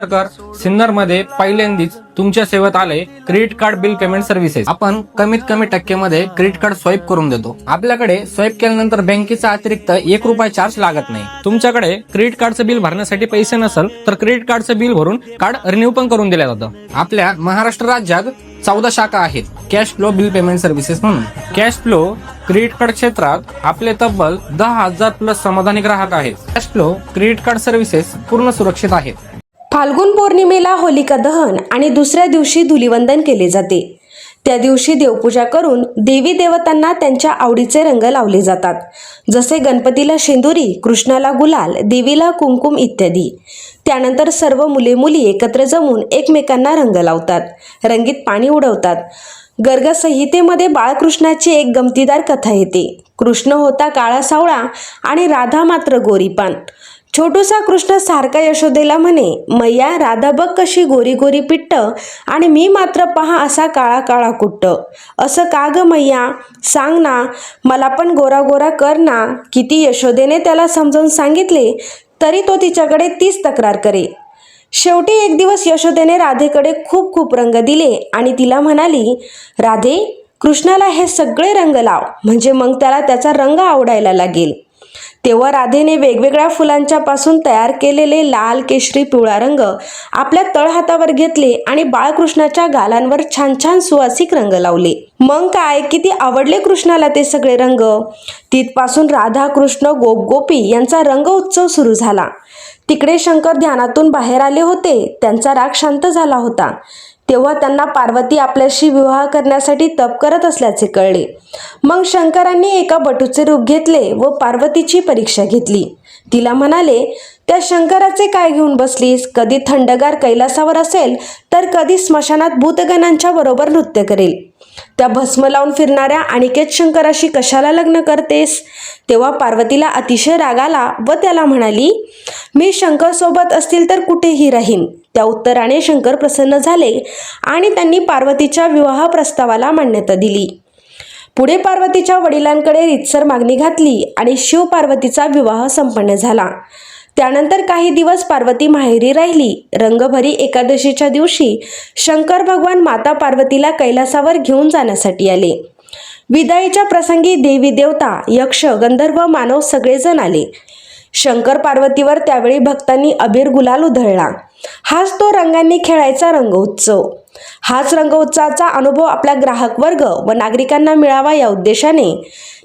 सरकार सिन्नरमध्ये पहिल्यांदाच तुमच्या सेवेत आले credit card bill payment services. आपण कमीत कमी टक्क्यामध्ये क्रेडिट कार्ड स्वाईप करून देतो। आपल्याकडे स्वाईप केल्यानंतर बँकेचा अतिरिक्त 1 रुपया चार्ज लागत नाही। तुमच्याकडे क्रेडिट कार्डचं बिल भरण्यासाठी पैसे नसेल तर क्रेडिट कार्डचं बिल भरून कार्ड रिन्यू पण करून दिलं जातं। आपल्या महाराष्ट्र राज्यात 14 शाखा आहेत cash flow bill payment services म्हणून। कॅश फ्लो क्रेडिट कार्ड क्षेत्रात आपले तब्बल 10,000 प्लस समाधानी ग्राहक आहेत। Cash flow credit card services पूर्ण सुरक्षित आहेत। फाल्गुन पौर्णिमेला होलिका दहन आणि दुसऱ्या दिवशी धुलीवंदन केले जाते। त्या दिवशी देवपूजा करून देवी देवतांना त्यांच्या आवडीचे रंग लावले जातात, जसे गणपतीला शेंदुरी, कृष्णाला गुलाल, देवीला कुंकुम इत्यादी। त्यानंतर सर्व मुले मुली एकत्र जमून एकमेकांना रंग लावतात, रंगीत पाणी उडवतात। गर्ग संहितेमध्ये बाळकृष्णाची एक गमतीदार कथा येते। कृष्ण होता काळा सावळा आणि राधा मात्र गोरीपान। छोटूसा कृष्ण सारखा यशोदेला म्हणे, मैया राधा बघ कशी गोरी गोरी पिट्ट आणि मी मात्र पहा असा काळा काळा कुट्ट। असं का ग मैया, सांग ना, मला पण गोरा गोरा कर ना। किती यशोदेने त्याला समजावून सांगितले तरी तो तिच्याकडे तीच तक्रार करे। शेवटी एक दिवस यशोदेने राधेकडे खूप खूप रंग दिले आणि तिला म्हणाली, राधे, कृष्णाला हे सगळे रंग लाव, म्हणजे मग त्याला त्याचा रंग आवडायला लागेल। तेव्हा राधेने वेगवेगळ्या फुलांच्या पासून तयार केलेले लाल, केशरी, पिवळा रंग आपल्या तळहातावर घेतले आणि बाळकृष्णाच्या गालांवर छान छान सुवासिक रंग लावले। मग काय, किती आवडले कृष्णाला ते सगळे रंग। तिथपासून राधा, कृष्ण, गोप गोपी यांचा रंग उत्सव सुरू झाला। तिकडे शंकर ध्यानातून बाहेर आले होते, त्यांचा राग शांत झाला होता। तेव्हा त्यांना पार्वती आपल्याशी विवाह करण्यासाठी तप करत असल्याचे कळले। मग शंकरांनी एका बटूचे रूप घेतले व पार्वतीची परीक्षा घेतली। तिला म्हणाले, त्या शंकराचे काय घेऊन बसलीस? कधी थंडगार कैलासावर असेल तर कधी स्मशानात भूतगणांच्या बरोबर नृत्य करेल। त्या भस्म लावून फिरणाऱ्या अनिकेत शंकराशी कशाला लग्न करतेस? तेव्हा पार्वतीला अतिशय राग आला व त्याला म्हणाली, मी शंकर सोबत असतील तर कुठेही राहीन। त्या उत्तराने शंकर प्रसन्न झाले आणि त्यांनी पार्वतीच्या विवाह प्रस्तावाला मान्यता दिली। पुढे पार्वतीच्या वडिलांकडे रीतसर मागणी घातली आणि शिव पार्वतीचा विवाह संपन्न झाला। त्यानंतर काही दिवस पार्वती माहेरी राहिली। रंगभरी एकादशीच्या दिवशी शंकर भगवान माता पार्वतीला कैलासावर घेऊन जाण्यासाठी आले। विदाईच्या प्रसंगी देवी देवता, यक्ष, गंधर्व, मानव सगळेजण आले। शंकर पार्वतीवर त्यावेळी भक्तांनी अबीर गुलाल उधळला। हाच तो रंगांनी खेळायचा रंगोत्सव। हाच रंगोत्सवाचा अनुभव आपला ग्राहक वर्ग व नागरिकांना मिळावा या उद्देशाने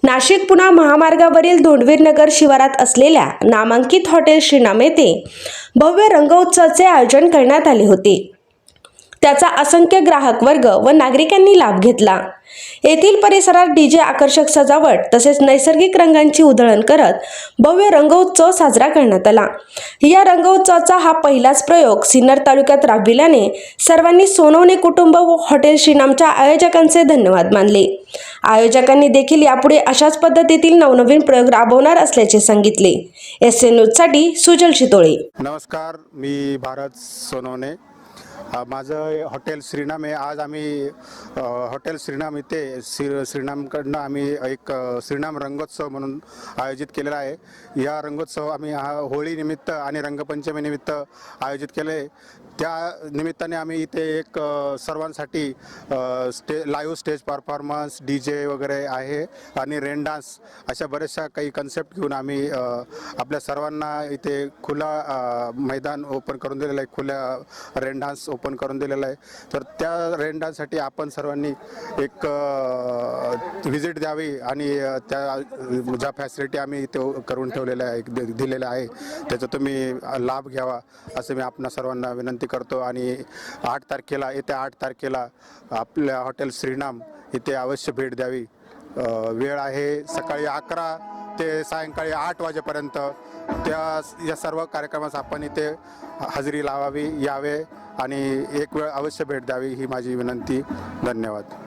नाशिक पुणा महामार्गावरील धोंडवीर नगर शिवारात असलेल्या नामांकित हॉटेल श्रीनाम येथे भव्य रंगोत्सवाचे आयोजन करण्यात आले होते। त्याचा असंख्य ग्राहक वर्ग व नागरिकांनी लाभ घेतला। येथील परिसरात डीजे, आकर्षक सजावट तसेच नैसर्गिक रंगांची उधळण करत भव्य रंगोत्सव साजरा करण्यात आला। या रंगोत्सवाचा हा पहिलाच प्रयोग सिन्नर तालुक्यात राबविल्याने सर्वांनी सोनवणे कुटुंब व हॉटेल श्रीनामच्या आयोजकांचे धन्यवाद मानले। आयोजकांनी देखील यापुढे अशाच पद्धतीतील नवनवीन प्रयोग राबवणार असल्याचे सांगितले। SN न्यूजसाठी सुजल शितोळे। नमस्कार, मी भारत सोनवणे। माझं हॉटेल श्रीनाम आहे। आज आम्ही हॉटेल श्रीनाम इथे श्रीनामकडनं आम्ही एक श्रीनाम रंगोत्सव म्हणून आयोजित केलेला आहे। या रंगोत्सव आम्ही होळी निमित्त आणि रंगपंचमी निमित्त आयोजित केले। त्या निमित्ताने आम्ही इथे एक सर्वांसाठी लाईव्ह स्टेज परफॉर्मन्स, DJ वगैरे आहे आणि रेन डान्स अशा बऱ्याचशा काही कन्सेप्ट घेऊन आम्ही आपल्या सर्वांना इथे खुला मैदान ओपन करून दिलेलं आहे, खुल्या रेन डान्स ओपन करून दिलेला आहे। तर त्या रेन डान्ससाठी आपण सर्वांनी एक व्हिजिट द्यावी आणि त्या ज्या फॅसिलिटी आम्ही इथे करून ठेवलेल्या आहे, दिलेल्या आहे, त्याचा तुम्ही लाभ घ्यावा असं मी आपणा सर्वांना विनंती करतो। आणि 8 तारखेला, येत्या 8 तारखेला आपल्या हॉटेल श्रीनाम इथे अवश्य भेट द्यावी। वेळ आहे सकाळी 11 ते सायंकाळी 8 वाजेपर्यंत। या सर्व कार्यक्रमास आपण इथे हजेरी लावावी, यावे आणि एक वेळ अवश्य भेट द्यावी ही माझी विनंती। धन्यवाद।